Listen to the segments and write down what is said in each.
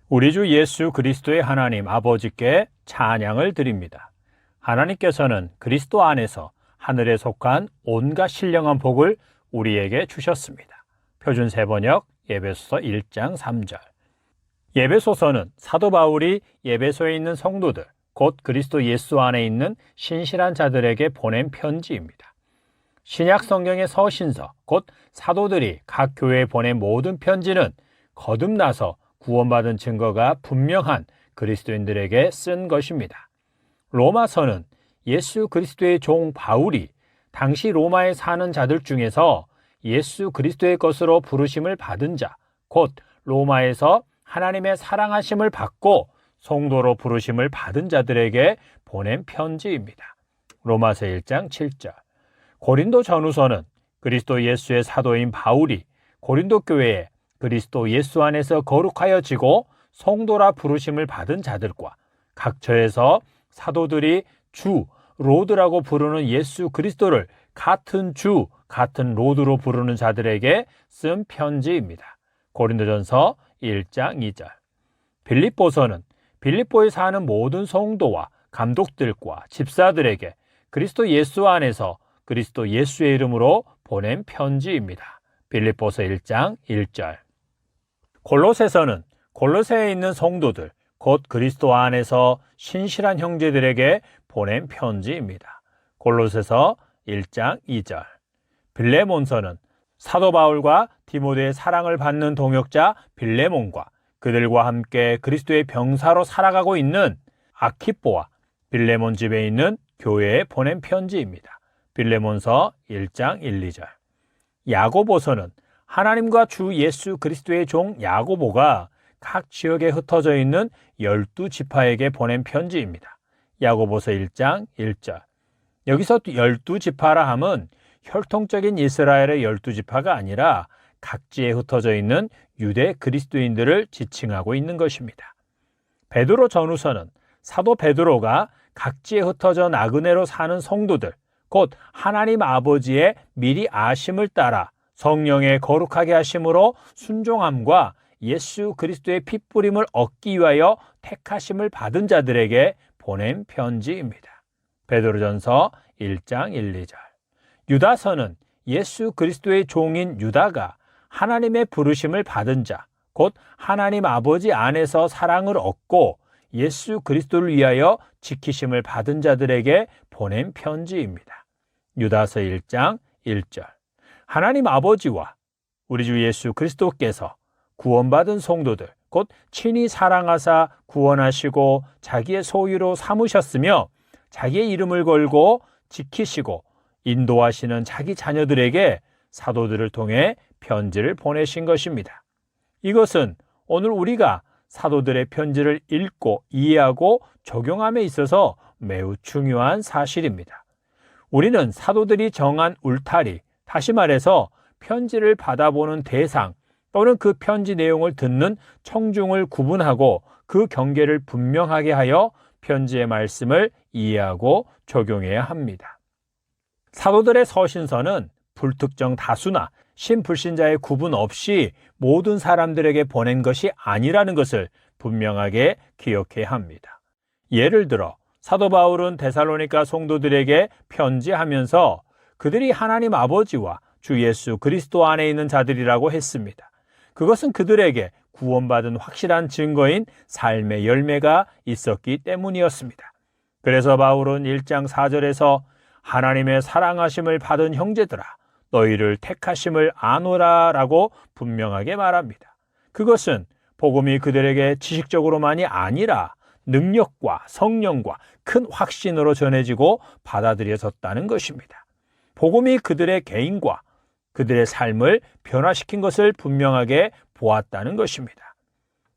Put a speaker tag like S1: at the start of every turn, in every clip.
S1: 우리 주 예수 그리스도의 하나님 아버지께 찬양을 드립니다. 하나님께서는 그리스도 안에서 하늘에 속한 온갖 신령한 복을 우리에게 주셨습니다. 표준 세번역 에베소서 1장 3절. 에베소서는 사도 바울이 에베소에 있는 성도들, 곧 그리스도 예수 안에 있는 신실한 자들에게 보낸 편지입니다. 신약 성경의 서신서, 곧 사도들이 각 교회에 보낸 모든 편지는 거듭나서 구원받은 증거가 분명한 그리스도인들에게 쓴 것입니다. 로마서는 예수 그리스도의 종 바울이 당시 로마에 사는 자들 중에서 예수 그리스도의 것으로 부르심을 받은 자, 곧 로마에서 하나님의 사랑하심을 받고 성도로 부르심을 받은 자들에게 보낸 편지입니다. 로마서 1장 7절. 고린도 전후서는 그리스도 예수의 사도인 바울이 고린도 교회에 그리스도 예수 안에서 거룩하여지고 성도라 부르심을 받은 자들과 각처에서 사도들이 주, 로드라고 부르는 예수 그리스도를 같은 주, 같은 로드로 부르는 자들에게 쓴 편지입니다. 고린도전서 1장 2절. 빌립보서는 빌립보에 사는 모든 성도와 감독들과 집사들에게 그리스도 예수 안에서 그리스도 예수의 이름으로 보낸 편지입니다. 빌립보서 1장 1절. 골로새서는 골로새에 있는 성도들, 곧 그리스도 안에서 신실한 형제들에게 보낸 편지입니다. 골로새서 1장 2절. 빌레몬서는 사도 바울과 디모데의 사랑을 받는 동역자 빌레몬과 그들과 함께 그리스도의 병사로 살아가고 있는 아키뽀와 빌레몬 집에 있는 교회에 보낸 편지입니다. 빌레몬서 1장 1, 2절. 야고보서는 하나님과 주 예수 그리스도의 종 야고보가 각 지역에 흩어져 있는 12지파에게 보낸 편지입니다. 야고보서 1장 1절. 여기서 12지파라 함은 혈통적인 이스라엘의 12지파가 아니라 각지에 흩어져 있는 유대 그리스도인들을 지칭하고 있는 것입니다. 베드로 전후서는 사도 베드로가 각지에 흩어져 나그네로 사는 성도들, 곧 하나님 아버지의 미리 아심을 따라 성령의 거룩하게 하심으로 순종함과 예수 그리스도의 핏부림을 얻기 위하여 택하심을 받은 자들에게 보낸 편지입니다. 베드로전서 1장 1, 2절. 유다서는 예수 그리스도의 종인 유다가 하나님의 부르심을 받은 자, 곧 하나님 아버지 안에서 사랑을 얻고 예수 그리스도를 위하여 지키심을 받은 자들에게 보낸 편지입니다. 유다서 1장 1절. 하나님 아버지와 우리 주 예수 그리스도께서 구원받은 성도들, 곧 친히 사랑하사 구원하시고 자기의 소유로 삼으셨으며 자기의 이름을 걸고 지키시고 인도하시는 자기 자녀들에게 사도들을 통해 편지를 보내신 것입니다. 이것은 오늘 우리가 사도들의 편지를 읽고 이해하고 적용함에 있어서 매우 중요한 사실입니다. 우리는 사도들이 정한 울타리, 다시 말해서 편지를 받아보는 대상 또는 그 편지 내용을 듣는 청중을 구분하고 그 경계를 분명하게 하여 편지의 말씀을 이해하고 적용해야 합니다. 사도들의 서신서는 불특정 다수나 신불신자의 구분 없이 모든 사람들에게 보낸 것이 아니라는 것을 분명하게 기억해야 합니다. 예를 들어 사도 바울은 데살로니가 성도들에게 편지하면서 그들이 하나님 아버지와 주 예수 그리스도 안에 있는 자들이라고 했습니다. 그것은 그들에게 구원받은 확실한 증거인 삶의 열매가 있었기 때문이었습니다. 그래서 바울은 1장 4절에서 하나님의 사랑하심을 받은 형제들아 너희를 택하심을 아노라 라고 분명하게 말합니다. 그것은 복음이 그들에게 지식적으로만이 아니라 능력과 성령과 큰 확신으로 전해지고 받아들여졌다는 것입니다. 복음이 그들의 개인과 그들의 삶을 변화시킨 것을 분명하게 보았다는 것입니다.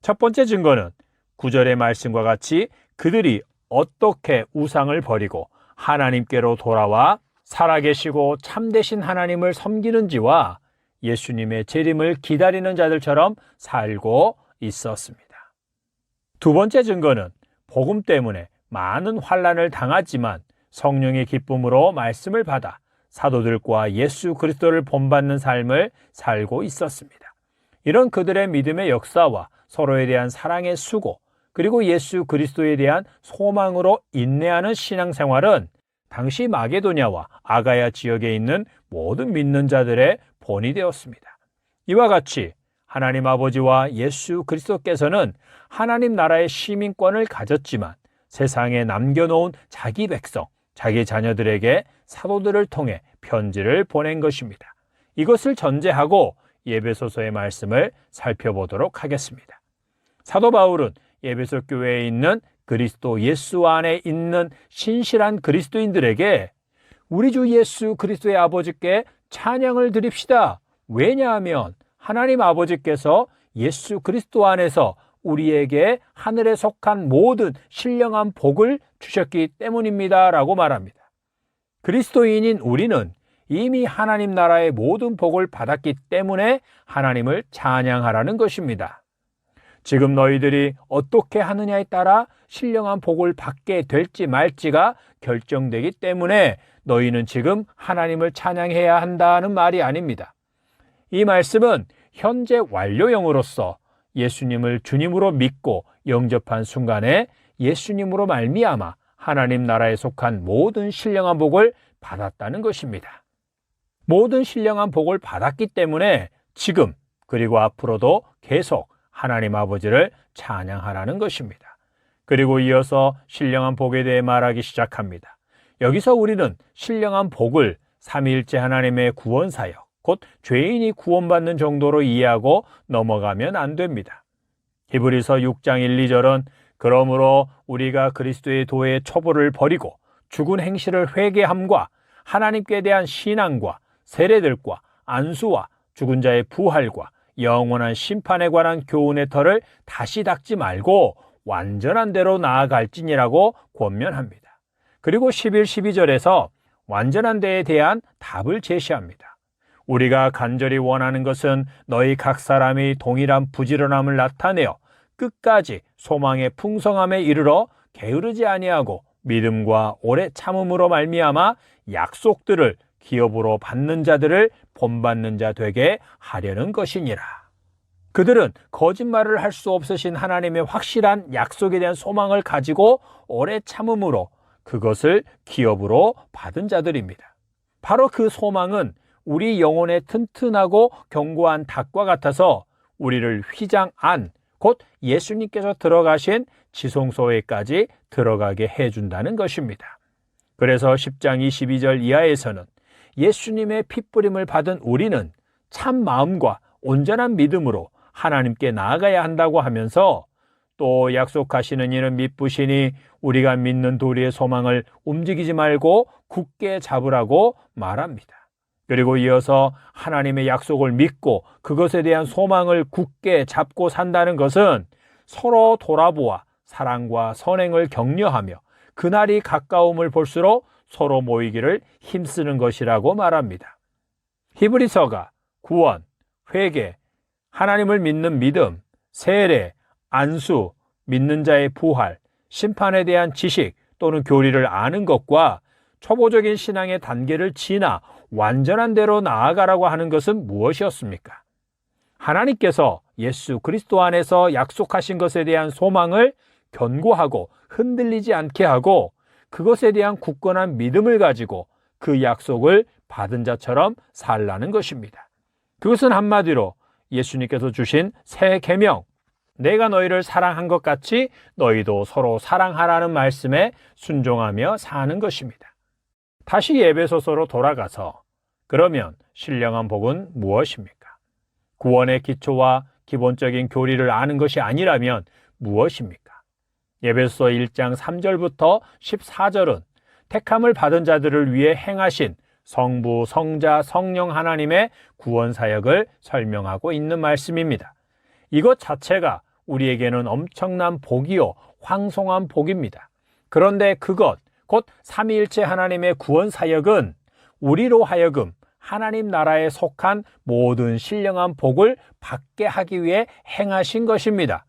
S1: 첫 번째 증거는 9절의 말씀과 같이 그들이 어떻게 우상을 버리고 하나님께로 돌아와 살아계시고 참되신 하나님을 섬기는지와 예수님의 재림을 기다리는 자들처럼 살고 있었습니다. 두 번째 증거는 복음 때문에 많은 환난을 당하지만 성령의 기쁨으로 말씀을 받아 사도들과 예수 그리스도를 본받는 삶을 살고 있었습니다. 이런 그들의 믿음의 역사와 서로에 대한 사랑의 수고, 그리고 예수 그리스도에 대한 소망으로 인내하는 신앙생활은 당시 마게도냐와 아가야 지역에 있는 모든 믿는 자들의 본이 되었습니다. 이와 같이 하나님 아버지와 예수 그리스도께서는 하나님 나라의 시민권을 가졌지만 세상에 남겨놓은 자기 백성, 자기 자녀들에게 사도들을 통해 편지를 보낸 것입니다. 이것을 전제하고 에베소서의 말씀을 살펴보도록 하겠습니다. 사도 바울은 에베소 교회에 있는 그리스도 예수 안에 있는 신실한 그리스도인들에게 우리 주 예수 그리스도의 아버지께 찬양을 드립시다. 왜냐하면 하나님 아버지께서 예수 그리스도 안에서 우리에게 하늘에 속한 모든 신령한 복을 주셨기 때문입니다. 라고 말합니다. 그리스도인인 우리는 이미 하나님 나라의 모든 복을 받았기 때문에 하나님을 찬양하라는 것입니다. 지금 너희들이 어떻게 하느냐에 따라 신령한 복을 받게 될지 말지가 결정되기 때문에 너희는 지금 하나님을 찬양해야 한다는 말이 아닙니다. 이 말씀은 현재 완료형으로서 예수님을 주님으로 믿고 영접한 순간에 예수님으로 말미암아 하나님 나라에 속한 모든 신령한 복을 받았다는 것입니다. 모든 신령한 복을 받았기 때문에 지금 그리고 앞으로도 계속 하나님 아버지를 찬양하라는 것입니다. 그리고 이어서 신령한 복에 대해 말하기 시작합니다. 여기서 우리는 신령한 복을 삼위일체 하나님의 구원사역, 곧 죄인이 구원받는 정도로 이해하고 넘어가면 안 됩니다. 히브리서 6장 1, 2절은 그러므로 우리가 그리스도의 도의 초보를 버리고 죽은 행실을 회개함과 하나님께 대한 신앙과 세례들과 안수와 죽은 자의 부활과 영원한 심판에 관한 교훈의 털을 다시 닦지 말고 완전한 대로 나아갈지니라고 권면합니다. 그리고 11, 12절에서 완전한 데에 대한 답을 제시합니다. 우리가 간절히 원하는 것은 너희 각 사람이 동일한 부지런함을 나타내어 끝까지 소망의 풍성함에 이르러 게으르지 아니하고 믿음과 오래 참음으로 말미암아 약속들을 기업으로 받는 자들을 본받는 자 되게 하려는 것이니라. 그들은 거짓말을 할 수 없으신 하나님의 확실한 약속에 대한 소망을 가지고 오래 참음으로 그것을 기업으로 받은 자들입니다. 바로 그 소망은 우리 영혼의 튼튼하고 견고한 닭과 같아서 우리를 휘장 안, 곧 예수님께서 들어가신 지성소에까지 들어가게 해준다는 것입니다. 그래서 10장 22절 이하에서는 예수님의 핏부림을 받은 우리는 참 마음과 온전한 믿음으로 하나님께 나아가야 한다고 하면서 또 약속하시는 이는 믿으시니 우리가 믿는 도리의 소망을 움직이지 말고 굳게 잡으라고 말합니다. 그리고 이어서 하나님의 약속을 믿고 그것에 대한 소망을 굳게 잡고 산다는 것은 서로 돌아보아 사랑과 선행을 격려하며 그날이 가까움을 볼수록 서로 모이기를 힘쓰는 것이라고 말합니다. 히브리서가 구원, 회개, 하나님을 믿는 믿음, 세례, 안수, 믿는 자의 부활, 심판에 대한 지식 또는 교리를 아는 것과 초보적인 신앙의 단계를 지나 완전한 대로 나아가라고 하는 것은 무엇이었습니까? 하나님께서 예수 그리스도 안에서 약속하신 것에 대한 소망을 견고하고 흔들리지 않게 하고 그것에 대한 굳건한 믿음을 가지고 그 약속을 받은 자처럼 살라는 것입니다. 그것은 한마디로 예수님께서 주신 새 계명, 내가 너희를 사랑한 것 같이 너희도 서로 사랑하라는 말씀에 순종하며 사는 것입니다. 다시 에베소서로 돌아가서 그러면 신령한 복은 무엇입니까? 구원의 기초와 기본적인 교리를 아는 것이 아니라면 무엇입니까? 에베소서 1장 3절부터 14절은 택함을 받은 자들을 위해 행하신 성부, 성자, 성령 하나님의 구원 사역을 설명하고 있는 말씀입니다. 이것 자체가 우리에게는 엄청난 복이요 황송한 복입니다. 그런데 그것, 곧 삼위일체 하나님의 구원 사역은 우리로 하여금 하나님 나라에 속한 모든 신령한 복을 받게 하기 위해 행하신 것입니다.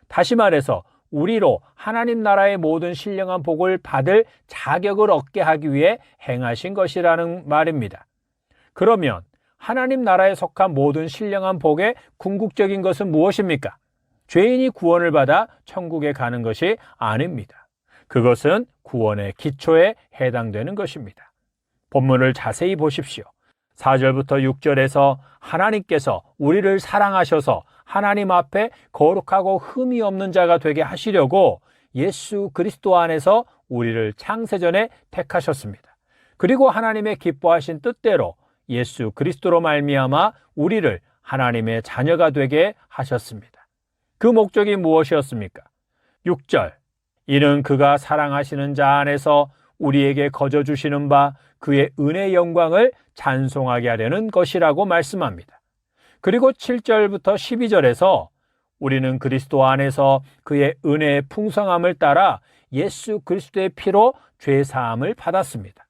S1: 다시 말해서 우리로 하나님 나라의 모든 신령한 복을 받을 자격을 얻게 하기 위해 행하신 것이라는 말입니다. 그러면 하나님 나라에 속한 모든 신령한 복의 궁극적인 것은 무엇입니까? 죄인이 구원을 받아 천국에 가는 것이 아닙니다. 그것은 구원의 기초에 해당되는 것입니다. 본문을 자세히 보십시오. 4절부터 6절에서 하나님께서 우리를 사랑하셔서 하나님 앞에 거룩하고 흠이 없는 자가 되게 하시려고 예수 그리스도 안에서 우리를 창세전에 택하셨습니다. 그리고 하나님의 기뻐하신 뜻대로 예수 그리스도로 말미암아 우리를 하나님의 자녀가 되게 하셨습니다. 그 목적이 무엇이었습니까? 6절, 이는 그가 사랑하시는 자 안에서 우리에게 거저 주시는 바 그의 은혜의 영광을 찬송하게 하려는 것이라고 말씀합니다. 그리고 7절부터 12절에서 우리는 그리스도 안에서 그의 은혜의 풍성함을 따라 예수 그리스도의 피로 죄사함을 받았습니다.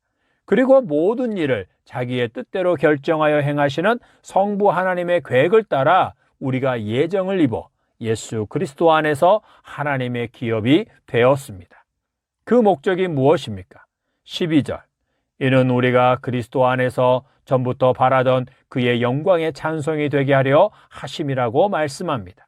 S1: 그리고 모든 일을 자기의 뜻대로 결정하여 행하시는 성부 하나님의 계획을 따라 우리가 예정을 입어 예수 그리스도 안에서 하나님의 기업이 되었습니다. 그 목적이 무엇입니까? 12절, 이는 우리가 그리스도 안에서 전부터 바라던 그의 영광의 찬송이 되게 하려 하심이라고 말씀합니다.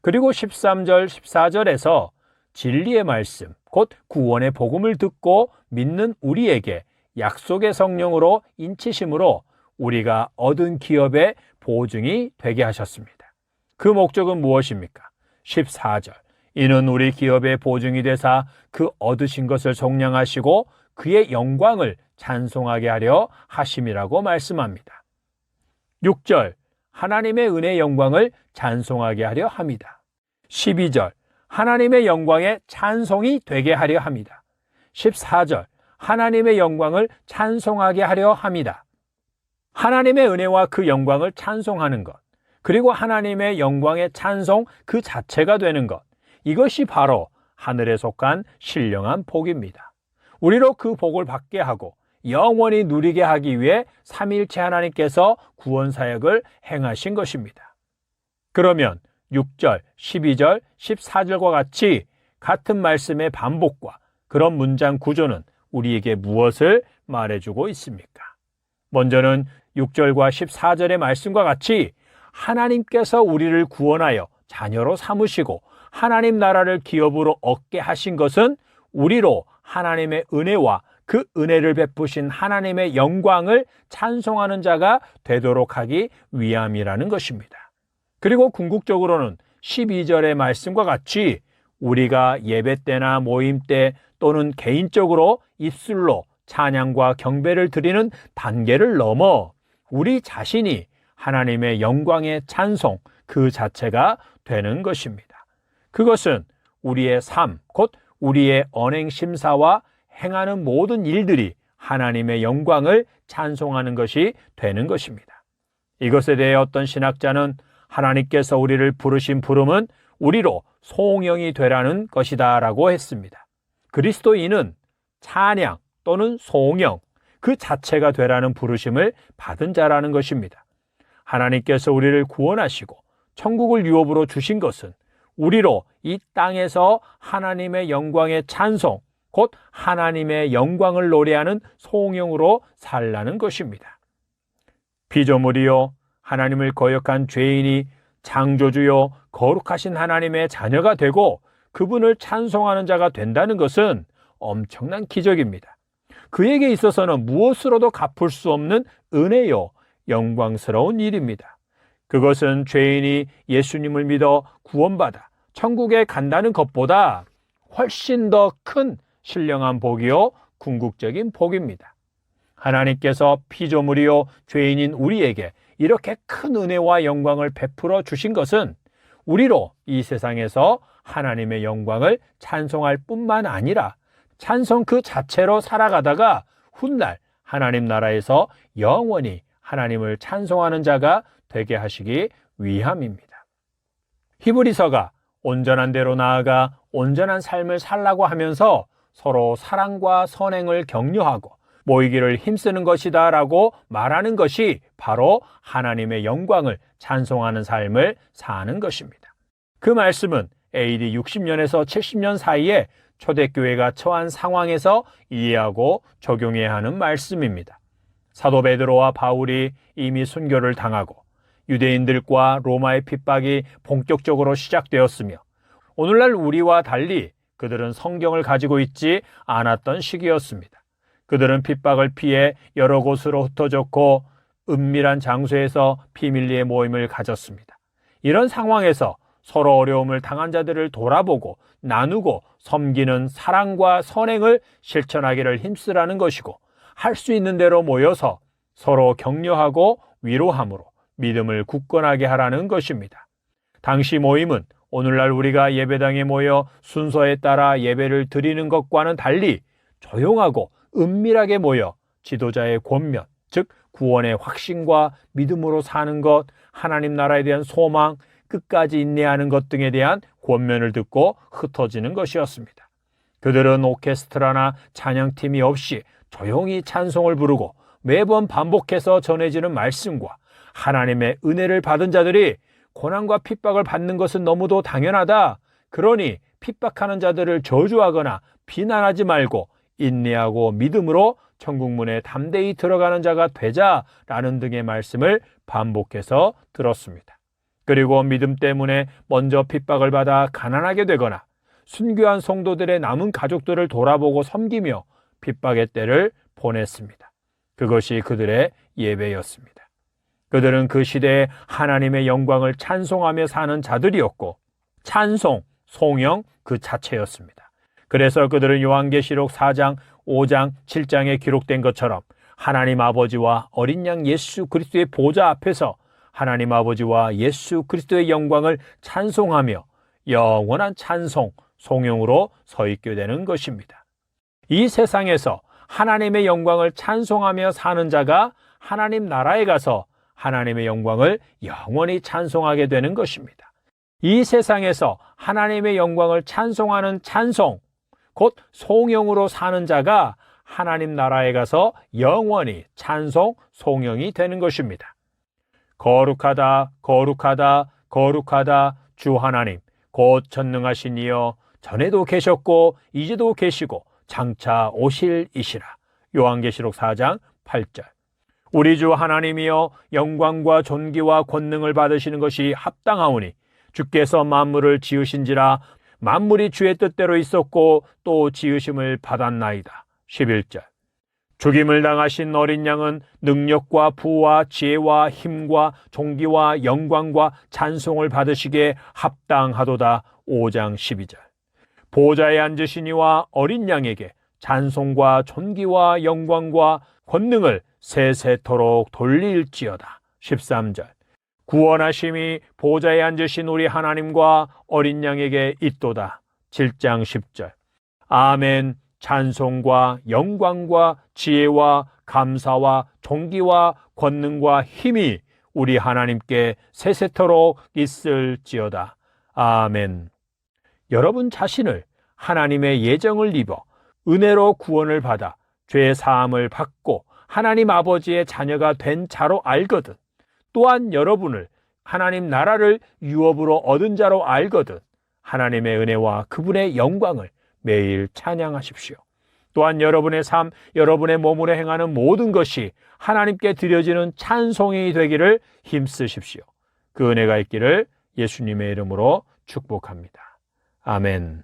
S1: 그리고 13절, 14절에서 진리의 말씀, 곧 구원의 복음을 듣고 믿는 우리에게 약속의 성령으로 인치심으로 우리가 얻은 기업의 보증이 되게 하셨습니다. 그 목적은 무엇입니까? 14절, 이는 우리 기업의 보증이 되사 그 얻으신 것을 속량하시고 그의 영광을 찬송하게 하려 하심이라고 말씀합니다. 6절, 하나님의 은혜의 영광을 찬송하게 하려 합니다. 12절, 하나님의 영광의 찬송이 되게 하려 합니다. 14절, 하나님의 영광을 찬송하게 하려 합니다. 하나님의 은혜와 그 영광을 찬송하는 것, 그리고 하나님의 영광의 찬송 그 자체가 되는 것, 이것이 바로 하늘에 속한 신령한 복입니다. 우리로 그 복을 받게 하고 영원히 누리게 하기 위해 삼위일체 하나님께서 구원 사역을 행하신 것입니다. 그러면 6절, 12절, 14절과 같이 같은 말씀의 반복과 그런 문장 구조는 우리에게 무엇을 말해주고 있습니까? 먼저는 6절과 14절의 말씀과 같이 하나님께서 우리를 구원하여 자녀로 삼으시고 하나님 나라를 기업으로 얻게 하신 것은 우리로 하나님의 은혜와 그 은혜를 베푸신 하나님의 영광을 찬송하는 자가 되도록 하기 위함이라는 것입니다. 그리고 궁극적으로는 12절의 말씀과 같이 우리가 예배 때나 모임 때 또는 개인적으로 입술로 찬양과 경배를 드리는 단계를 넘어 우리 자신이 하나님의 영광의 찬송 그 자체가 되는 것입니다. 그것은 우리의 삶, 곧 우리의 언행 심사와 행하는 모든 일들이 하나님의 영광을 찬송하는 것이 되는 것입니다. 이것에 대해 어떤 신학자는 하나님께서 우리를 부르신 부름은 우리로 송영이 되라는 것이다 라고 했습니다. 그리스도인은 찬양 또는 송영 그 자체가 되라는 부르심을 받은 자라는 것입니다. 하나님께서 우리를 구원하시고 천국을 유업으로 주신 것은 우리로 이 땅에서 하나님의 영광의 찬송, 곧 하나님의 영광을 노래하는 송영으로 살라는 것입니다. 피조물이요 하나님을 거역한 죄인이 창조주요 거룩하신 하나님의 자녀가 되고 그분을 찬송하는 자가 된다는 것은 엄청난 기적입니다. 그에게 있어서는 무엇으로도 갚을 수 없는 은혜요 영광스러운 일입니다. 그것은 죄인이 예수님을 믿어 구원받아 천국에 간다는 것보다 훨씬 더 큰 신령한 복이요 궁극적인 복입니다. 하나님께서 피조물이요 죄인인 우리에게 이렇게 큰 은혜와 영광을 베풀어 주신 것은 우리로 이 세상에서 하나님의 영광을 찬송할 뿐만 아니라 찬송 그 자체로 살아가다가 훗날 하나님 나라에서 영원히 하나님을 찬송하는 자가 되게 하시기 위함입니다. 히브리서가 온전한 대로 나아가 온전한 삶을 살라고 하면서 서로 사랑과 선행을 격려하고 모이기를 힘쓰는 것이다 라고 말하는 것이 바로 하나님의 영광을 찬송하는 삶을 사는 것입니다. 그 말씀은 AD 60년에서 70년 사이에 초대교회가 처한 상황에서 이해하고 적용해야 하는 말씀입니다. 사도 베드로와 바울이 이미 순교를 당하고 유대인들과 로마의 핍박이 본격적으로 시작되었으며 오늘날 우리와 달리 그들은 성경을 가지고 있지 않았던 시기였습니다. 그들은 핍박을 피해 여러 곳으로 흩어졌고 은밀한 장소에서 비밀리에 모임을 가졌습니다. 이런 상황에서 서로 어려움을 당한 자들을 돌아보고 나누고 섬기는 사랑과 선행을 실천하기를 힘쓰라는 것이고, 할 수 있는 대로 모여서 서로 격려하고 위로함으로 믿음을 굳건하게 하라는 것입니다. 당시 모임은 오늘날 우리가 예배당에 모여 순서에 따라 예배를 드리는 것과는 달리 조용하고 은밀하게 모여 지도자의 권면, 즉 구원의 확신과 믿음으로 사는 것, 하나님 나라에 대한 소망, 끝까지 인내하는 것 등에 대한 권면을 듣고 흩어지는 것이었습니다. 그들은 오케스트라나 찬양팀이 없이 조용히 찬송을 부르고 매번 반복해서 전해지는 말씀과 하나님의 은혜를 받은 자들이 고난과 핍박을 받는 것은 너무도 당연하다. 그러니 핍박하는 자들을 저주하거나 비난하지 말고 인내하고 믿음으로 천국문에 담대히 들어가는 자가 되자라는 등의 말씀을 반복해서 들었습니다. 그리고 믿음 때문에 먼저 핍박을 받아 가난하게 되거나 순교한 성도들의 남은 가족들을 돌아보고 섬기며 핍박의 때를 보냈습니다. 그것이 그들의 예배였습니다. 그들은 그 시대에 하나님의 영광을 찬송하며 사는 자들이었고 찬송, 송영 그 자체였습니다. 그래서 그들은 요한계시록 4장, 5장, 7장에 기록된 것처럼 하나님 아버지와 어린 양 예수 그리스도의 보좌 앞에서 하나님 아버지와 예수 그리스도의 영광을 찬송하며 영원한 찬송, 송영으로 서 있게 되는 것입니다. 이 세상에서 하나님의 영광을 찬송하며 사는 자가 하나님 나라에 가서 하나님의 영광을 영원히 찬송하게 되는 것입니다. 이 세상에서 하나님의 영광을 찬송하는 찬송, 곧 송영으로 사는 자가 하나님 나라에 가서 영원히 찬송, 송영이 되는 것입니다. 거룩하다, 거룩하다, 거룩하다 주 하나님, 곧 전능하신 이여, 전에도 계셨고 이제도 계시고 장차 오실 이시라. 요한계시록 4장 8절. 우리 주 하나님이여, 영광과 존귀와 권능을 받으시는 것이 합당하오니 주께서 만물을 지으신지라 만물이 주의 뜻대로 있었고 또 지으심을 받았나이다. 11절. 죽임을 당하신 어린 양은 능력과 부와 지혜와 힘과 존귀와 영광과 찬송을 받으시기에 합당하도다. 5장 12절. 보좌에 앉으신 이와 어린 양에게 찬송과 존귀와 영광과 권능을 세세토록 돌릴지어다. 13절. 구원하심이 보좌에 앉으신 우리 하나님과 어린 양에게 있도다. 7장 10절. 아멘. 찬송과 영광과 지혜와 감사와 존귀와 권능과 힘이 우리 하나님께 세세토록 있을지어다. 아멘. 여러분 자신을 하나님의 예정을 입어 은혜로 구원을 받아 죄 사함을 받고 하나님 아버지의 자녀가 된 자로 알거든, 또한 여러분을 하나님 나라를 유업으로 얻은 자로 알거든 하나님의 은혜와 그분의 영광을 매일 찬양하십시오. 또한 여러분의 삶, 여러분의 몸으로 행하는 모든 것이 하나님께 드려지는 찬송이 되기를 힘쓰십시오. 그 은혜가 있기를 예수님의 이름으로 축복합니다. 아멘.